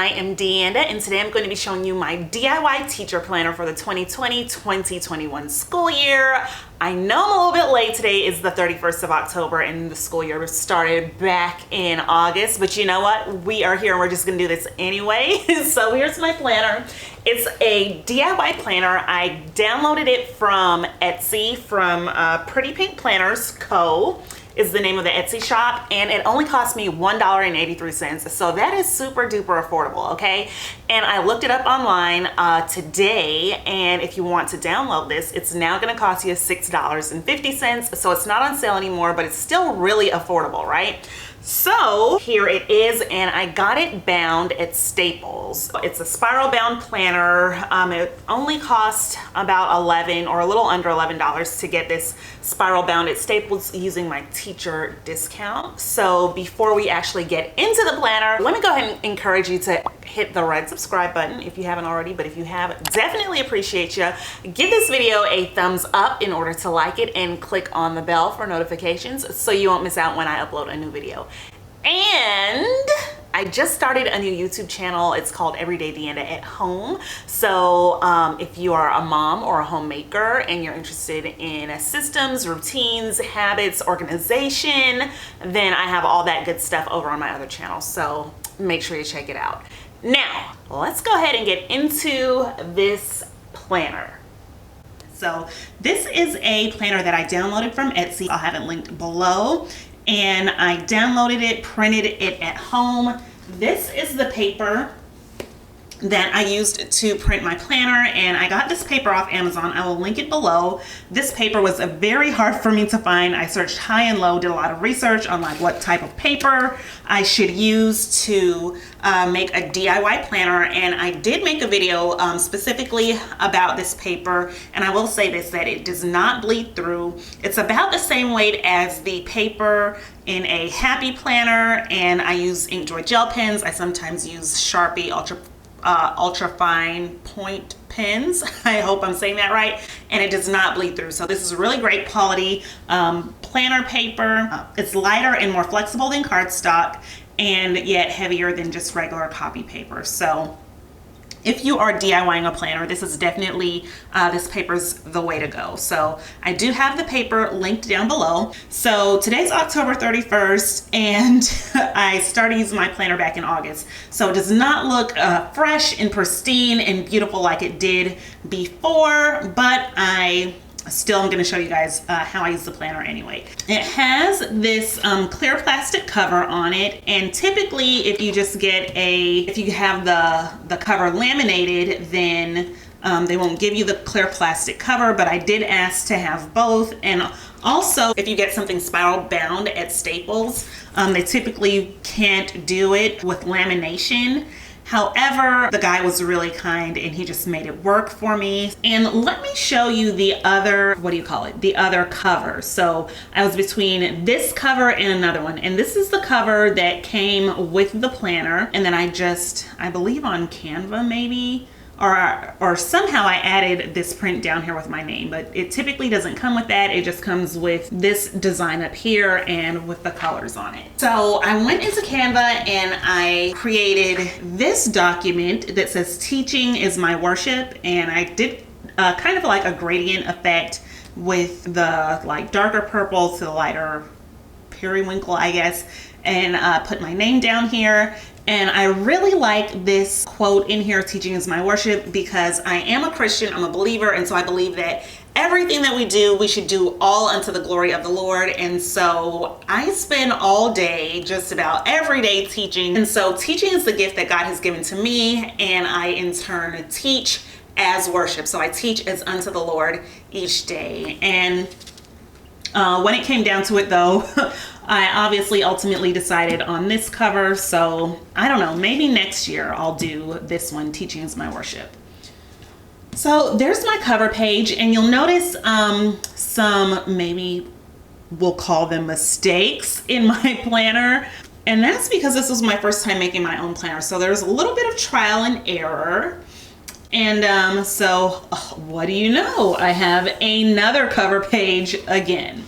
I am Deanda, and today I'm going to be showing you my DIY teacher planner for the 2020-2021 school year. I know I'm a little bit late. Today is the 31st of October and the school year started back in August, but you know what? We are here and we're just gonna do this anyway. So here's my planner. It's a DIY planner. I downloaded it from Etsy from Pretty Pink Planners Co. is the name of the Etsy shop, and it only cost me $1.83. So that is super duper affordable, okay? And I looked it up online today, and if you want to download this, it's now gonna cost you $6.50. So it's not on sale anymore, but it's still really affordable, right? So here it is, and I got it bound at Staples. It's a spiral bound planner. It only cost about $11 or a little under $11 to get this spiral bound at Staples using my teacher discount. So before we actually get into the planner, let me go ahead and encourage you to hit the red subscribe button if you haven't already, but if you have, definitely appreciate you. Give this video a thumbs up in order to like it, and click on the bell for notifications so you won't miss out when I upload a new video. And I just started a new YouTube channel. It's called Everyday Deanda at Home. So if you are a mom or a homemaker and you're interested in systems, routines, habits, organization, then I have all that good stuff over on my other channel. So make sure you check it out. Now, let's go ahead and get into this planner. So this is a planner that I downloaded from Etsy. I'll have it linked below. And I downloaded it, printed it at home. This is the paper that I used to print my planner, and I got this paper off Amazon. I will link it below. This paper was very hard for me to find. I searched high and low, did a lot of research on like what type of paper I should use to make a DIY planner, and I did make a video specifically about this paper, and I will say this, that it does not bleed through. It's about the same weight as the paper in a Happy Planner, and I use Inkjoy gel pens. I sometimes use Sharpie ultra fine point pens. I hope I'm saying that right. And it does not bleed through. So this is really great quality planner paper. It's lighter and more flexible than cardstock, and yet heavier than just regular copy paper. So if you are DIYing a planner, this is definitely, this paper's the way to go. So I do have the paper linked down below. So today's October 31st, and I started using my planner back in August. So it does not look fresh and pristine and beautiful like it did before, but I still am going to show you guys how I use the planner anyway. It has this clear plastic cover on it, and typically if you just get if you have the cover laminated, then they won't give you the clear plastic cover, but I did ask to have both. And also, if you get something spiral bound at Staples, they typically can't do it with lamination. However, the guy was really kind and he just made it work for me. And let me show you the other, what do you call it? The other cover. So I was between this cover and another one. And this is the cover that came with the planner. And then I believe on Canva maybe, or somehow I added this print down here with my name, but it typically doesn't come with that. It just comes with this design up here and with the colors on it. So I went into Canva and I created this document that says "Teaching is my worship," and I did kind of like a gradient effect with the like darker purple to the lighter periwinkle, I guess, and put my name down here. And I really like this quote in here, "Teaching is my worship," because I am a Christian, I'm a believer, and so I believe that everything that we do, we should do all unto the glory of the Lord. And so I spend all day, just about every day, teaching. And so teaching is the gift that God has given to me, and I in turn teach as worship. So I teach as unto the Lord each day. And when it came down to it though, I obviously ultimately decided on this cover. So I don't know, maybe next year I'll do this one, "Teaching is my worship." So there's my cover page, and you'll notice some, maybe we'll call them mistakes in my planner. And that's because this was my first time making my own planner. So there's a little bit of trial and error. And so what do you know? I have another cover page again.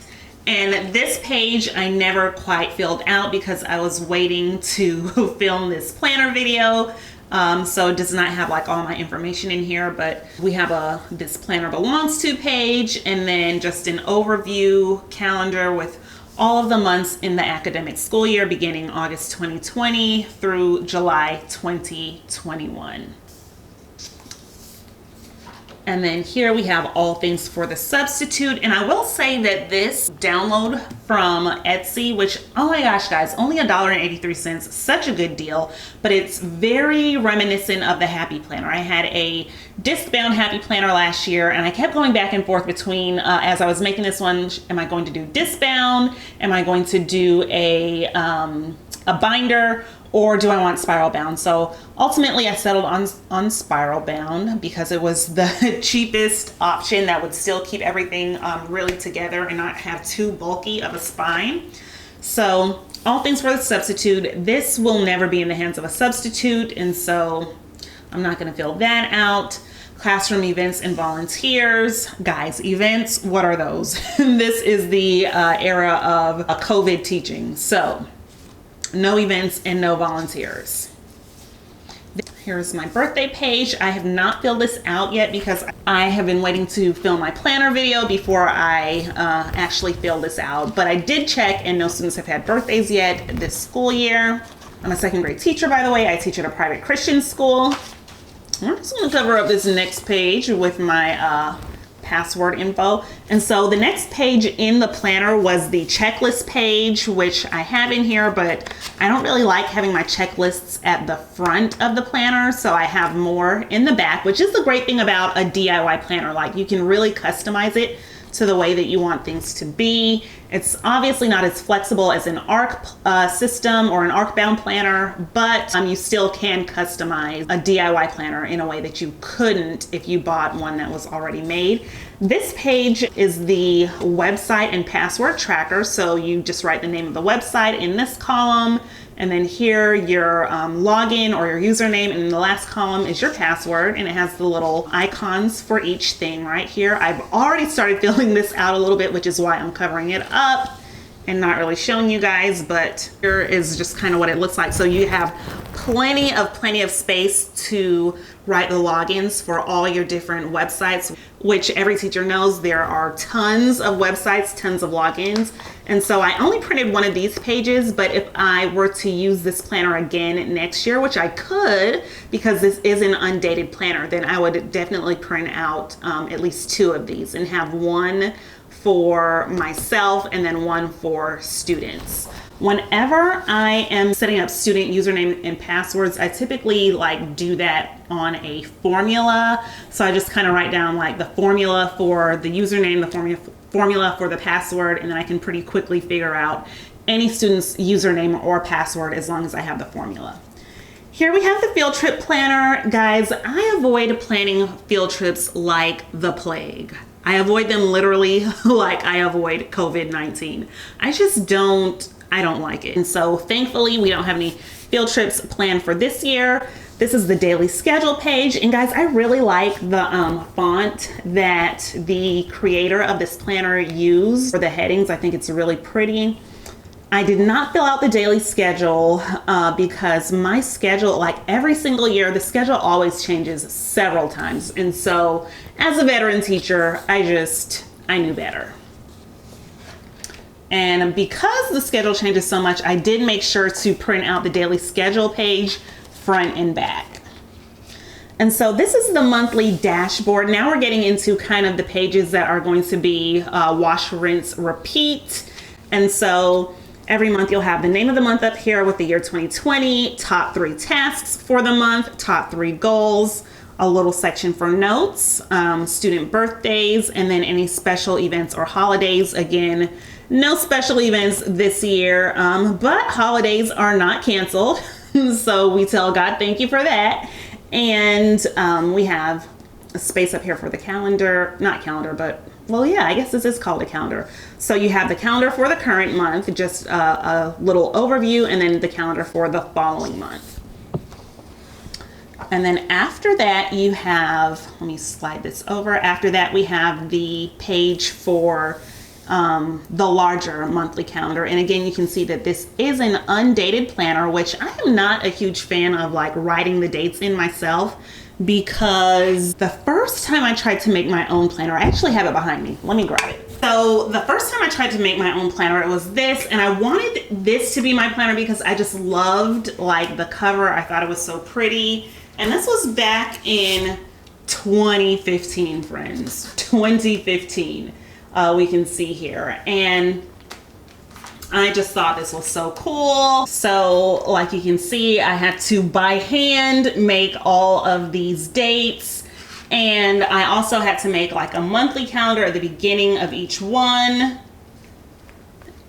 And this page I never quite filled out because I was waiting to film this planner video. So it does not have like all my information in here, but we have this planner belongs to page, and then just an overview calendar with all of the months in the academic school year beginning August 2020 through July 2021. And then here we have all things for the substitute. And I will say that this download from Etsy, which, oh my gosh, guys, only $1.83, such a good deal, but it's very reminiscent of the Happy Planner. I had a disc-bound Happy Planner last year, and I kept going back and forth between, as I was making this one, am I going to do disc-bound? Am I going to do a binder? Or do I want spiral bound? So ultimately I settled on spiral bound because it was the cheapest option that would still keep everything really together and not have too bulky of a spine. So all things for the substitute. This will never be in the hands of a substitute, and so I'm not going to fill that out. Classroom events and volunteers. Guys, events, what are those? This is the era of COVID teaching. So no events and no volunteers. Here's my birthday page. I have not filled this out yet because I have been waiting to film my planner video before I actually fill this out. But I did check, and no students have had birthdays yet this school year. I'm a second grade teacher, by the way. I teach at a private Christian school. I'm just going to cover up this next page with my password info. And so the next page in the planner was the checklist page, which I have in here, but I don't really like having my checklists at the front of the planner, so I have more in the back, which is the great thing about a DIY planner. Like, you can really customize it to the way that you want things to be. It's obviously not as flexible as an ARC system or an ARC bound planner, but you still can customize a DIY planner in a way that you couldn't if you bought one that was already made. This page is the website and password tracker. So you just write the name of the website in this column, and then here your login or your username, and in the last column is your password, and it has the little icons for each thing right here. I've already started filling this out a little bit, which is why I'm covering it up and not really showing you guys, but here is just kind of what it looks like. So you have plenty of space to write the logins for all your different websites, which every teacher knows there are tons of websites, tons of logins. And so I only printed one of these pages, but if I were to use this planner again next year, which I could because this is an undated planner, then I would definitely print out at least two of these and have one for myself and then one for students. Whenever I am setting up student username and passwords, I typically do that on a formula. So I just kind of write down like the formula for the username, the formula for the password, and then I can pretty quickly figure out any student's username or password as long as I have the formula. Here we have the field trip planner. Guys, I avoid planning field trips like the plague. I avoid them literally like I avoid COVID-19. I don't like it. And so thankfully we don't have any field trips planned for this year. This is the daily schedule page. And guys, I really like the font that the creator of this planner used for the headings. I think it's really pretty. I did not fill out the daily schedule because my schedule, like every single year, the schedule always changes several times. And so as a veteran teacher, I knew better. And because the schedule changes so much, I did make sure to print out the daily schedule page front and back. And so this is the monthly dashboard. Now we're getting into kind of the pages that are going to be wash, rinse, repeat. And so every month you'll have the name of the month up here with the year 2020, top 3 tasks for the month, top 3 goals, a little section for notes, student birthdays, and then any special events or holidays. Again, no special events this year, but holidays are not canceled. So we tell God thank you for that. And we have a space up here for the calendar, not calendar, but well, yeah, I guess this is called a calendar. So you have the calendar for the current month, just a little overview, and then the calendar for the following month. And then after that you have, let me slide this over. After that we have the page for the larger monthly calendar. And again, you can see that this is an undated planner, which I am not a huge fan of like writing the dates in myself, because the first time I tried to make my own planner, I actually have it behind me. Let me grab it. So the first time I tried to make my own planner, it was this, and I wanted this to be my planner because I just loved like the cover. I thought it was so pretty. And this was back in 2015, friends, 2015. We can see here. And I just thought this was so cool. So like you can see, I had to by hand make all of these dates. And I also had to make like a monthly calendar at the beginning of each one.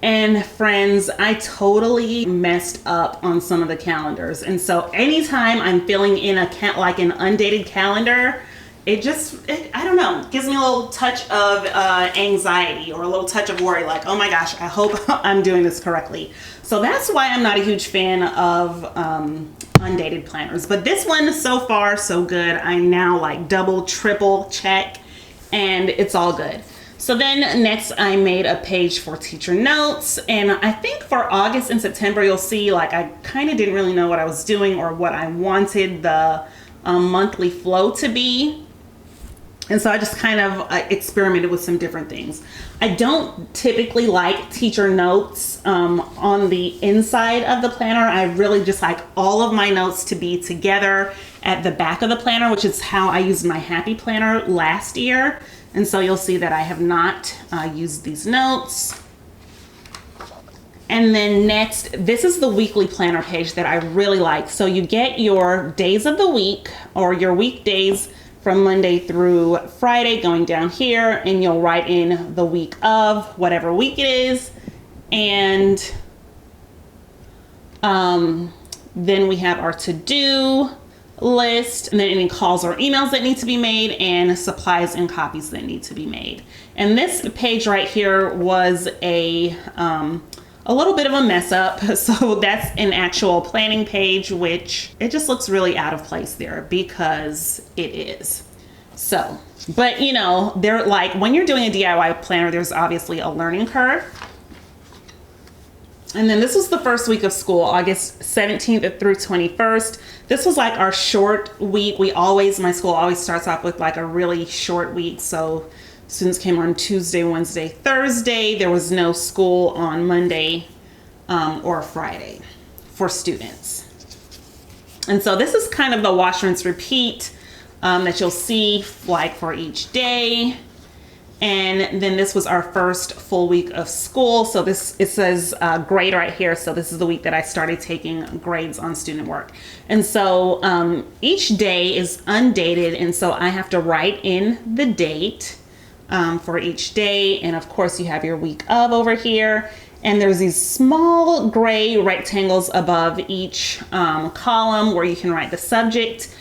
And friends, I totally messed up on some of the calendars. And so anytime I'm filling in like an undated calendar, I don't know, gives me a little touch of anxiety or a little touch of worry, like, oh my gosh, I hope I'm doing this correctly. So that's why I'm not a huge fan of undated planners. But this one, so far, so good. I now like double, triple check, and it's all good. So then next I made a page for teacher notes. And I think for August and September, you'll see like I kind of didn't really know what I was doing or what I wanted the monthly flow to be. And so I just kind of experimented with some different things. I don't typically like teacher notes on the inside of the planner. I really just like all of my notes to be together at the back of the planner, which is how I used my Happy Planner last year. And so you'll see that I have not used these notes. And then next, this is the weekly planner page that I really like. So you get your days of the week or your weekdays from Monday through Friday going down here, and you'll write in the week of whatever week it is. And then we have our to-do list, and then any calls or emails that need to be made, and supplies and copies that need to be made. And this page right here was a little bit of a mess up. So that's an actual planning page, which it just looks really out of place there because it is. So, but you know, they're like, when you're doing a DIY planner, there's obviously a learning curve. And then this was the first week of school, August 17th through 21st. This was like our short week. My school always starts off with like a really short week. So students came on Tuesday, Wednesday, Thursday. There was no school on Monday or Friday for students. And so this is kind of the wash, rinse, repeat that you'll see like for each day. And then this was our first full week of school. So it says grade right here. So this is the week that I started taking grades on student work. And so each day is undated. And so I have to write in the date for each day. And of course you have your week of over here. And there's these small gray rectangles above each column where you can write the subject.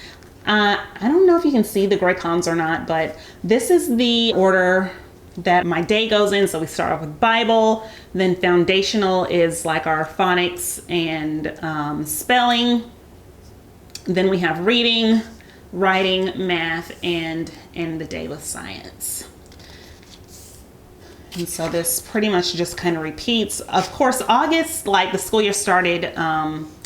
I don't know if you can see the gray columns or not, but this is the order that my day goes in. So we start off with Bible, then foundational is like our phonics and spelling. Then we have reading, writing, math, and end the day with science. And so this pretty much just kind of repeats. Of course, August, like the school year started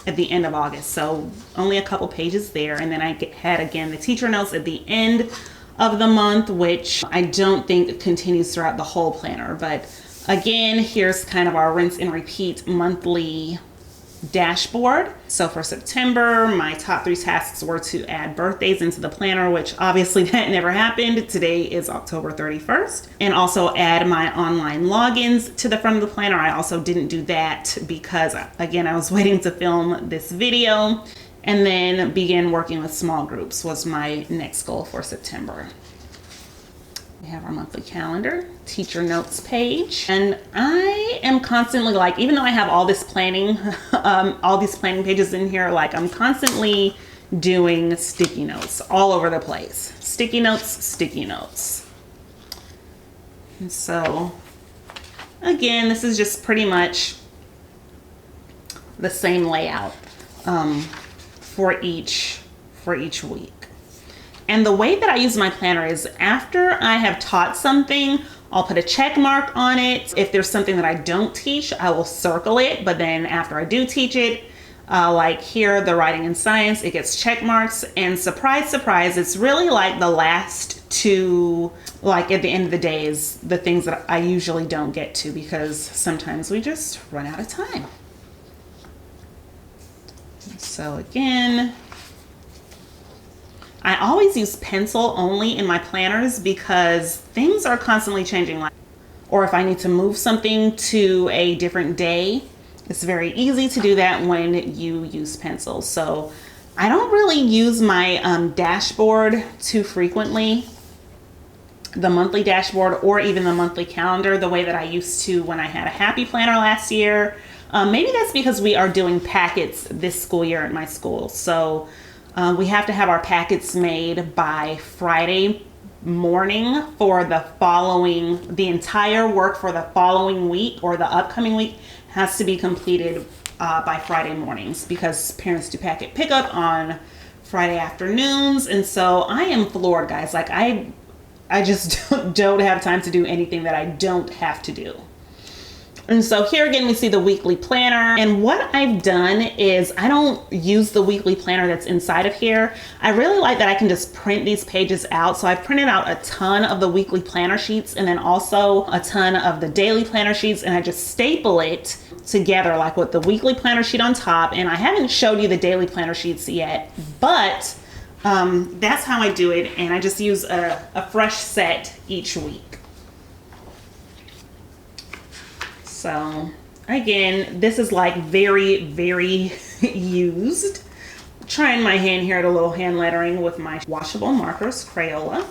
at the end of August, so only a couple pages there. And then I had again the teacher notes at the end of the month, which I don't think continues throughout the whole planner. But again, here's kind of our rinse and repeat monthly dashboard. So for September, my top 3 tasks were to add birthdays into the planner, which obviously that never happened. Today is October 31st. And also add my online logins to the front of the planner. I also didn't do that because, again, I was waiting to film this video. And then begin working with small groups was my next goal for September. We have our monthly calendar, teacher notes page. And I am constantly like, even though I have all this planning, all these planning pages in here, like I'm constantly doing sticky notes all over the place. Sticky notes, sticky notes. And so again, this is just pretty much the same layout for each week. And the way that I use my planner is after I have taught something, I'll put a check mark on it. If there's something that I don't teach, I will circle it. But then after I do teach it, like here, the writing and science, it gets check marks. And surprise, surprise, it's really like the last two, like at the end of the day, is the things that I usually don't get to because sometimes we just run out of time. So again, I always use pencil only in my planners because things are constantly changing. Or if I need to move something to a different day, it's very easy to do that when you use pencil. So I don't really use my dashboard too frequently, the monthly dashboard or even the monthly calendar, the way that I used to when I had a happy planner last year. Maybe that's because we are doing packets this school year at my school. So we have to have our packets made by Friday morning for the entire work for the following week or the upcoming week has to be completed by Friday mornings because parents do packet pickup on Friday afternoons. And so I am floored, guys. Like I just don't have time to do anything that I don't have to do. And so here again, we see the weekly planner. And what I've done is I don't use the weekly planner that's inside of here. I really like that I can just print these pages out. So I've printed out a ton of the weekly planner sheets and then also a ton of the daily planner sheets. And I just staple it together like with the weekly planner sheet on top. And I haven't showed you the daily planner sheets yet, but that's how I do it. And I just use a fresh set each week. So again, this is like very, very used. Trying my hand here at a little hand lettering with my washable markers, Crayola.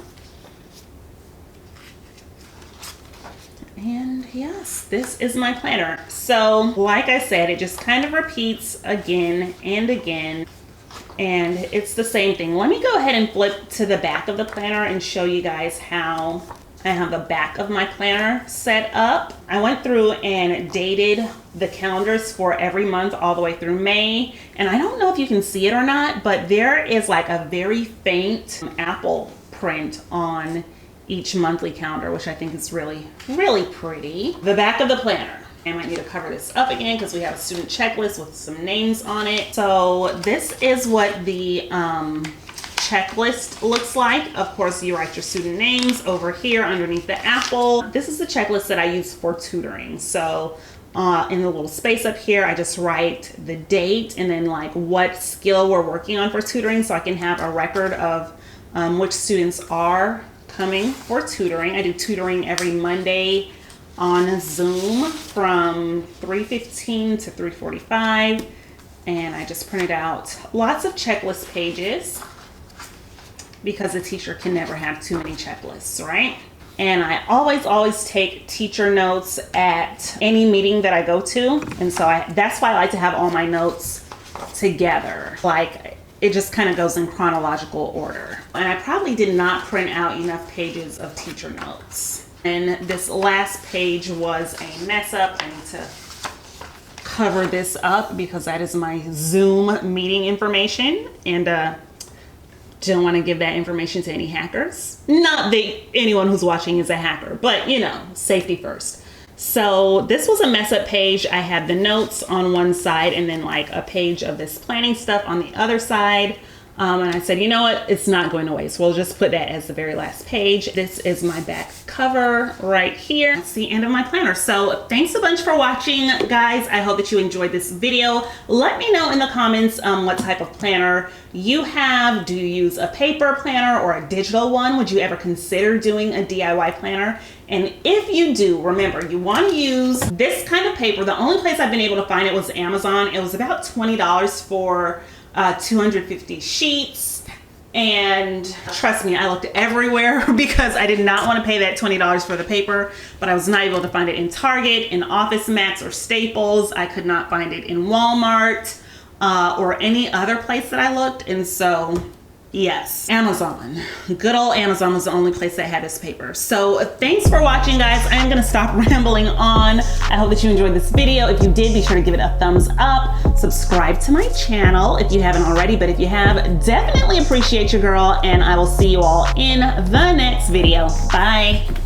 And yes, this is my planner. So like I said, it just kind of repeats again and again. And it's the same thing. Let me go ahead and flip to the back of the planner and show you guys how I have the back of my planner set up. I went through and dated the calendars for every month all the way through May. And I don't know if you can see it or not, but there is like a very faint apple print on each monthly calendar, which I think is really, really pretty. The back of the planner. I might need to cover this up again because we have a student checklist with some names on it. So this is what the checklist looks like. Of course, you write your student names over here underneath the apple. This is the checklist that I use for tutoring. So in the little space up here, I just write the date and then like what skill we're working on for tutoring so I can have a record of which students are coming for tutoring. I do tutoring every Monday on Zoom from 3:15 to 3:45. And I just printed out lots of checklist pages because a teacher can never have too many checklists, right? And I always take teacher notes at any meeting that I go to. And so that's why I like to have all my notes together. Like it just kind of goes in chronological order. And I probably did not print out enough pages of teacher notes. And this last page was a mess up. I need to cover this up because that is my Zoom meeting information. And don't want to give that information to any hackers. Not that anyone who's watching is a hacker, but you know, safety first. So this was a mess up page. I had the notes on one side and then like a page of this planning stuff on the other side. And I said, you know what, it's not going to waste. We'll just put that as the very last page. This is my back cover right here. That's the end of my planner. So thanks a bunch for watching, guys. I hope that you enjoyed this video. Let me know in the comments what type of planner you have. Do you use a paper planner or a digital one? Would you ever consider doing a DIY planner? And if you do, remember, you want to use this kind of paper. The only place I've been able to find it was Amazon. It was about $20 for 250 sheets. And trust me, I looked everywhere because I did not want to pay that $20 for the paper, but I was not able to find it in Target, in Office Max, or Staples. I could not find it in Walmart or any other place that I looked. And so yes, Amazon. Good old Amazon was the only place that had this paper. So thanks for watching, guys. I am gonna stop rambling on. I hope that you enjoyed this video. If you did, be sure to give it a thumbs up. Subscribe to my channel if you haven't already, but if you have, definitely appreciate your girl, and I will see you all in the next video. Bye.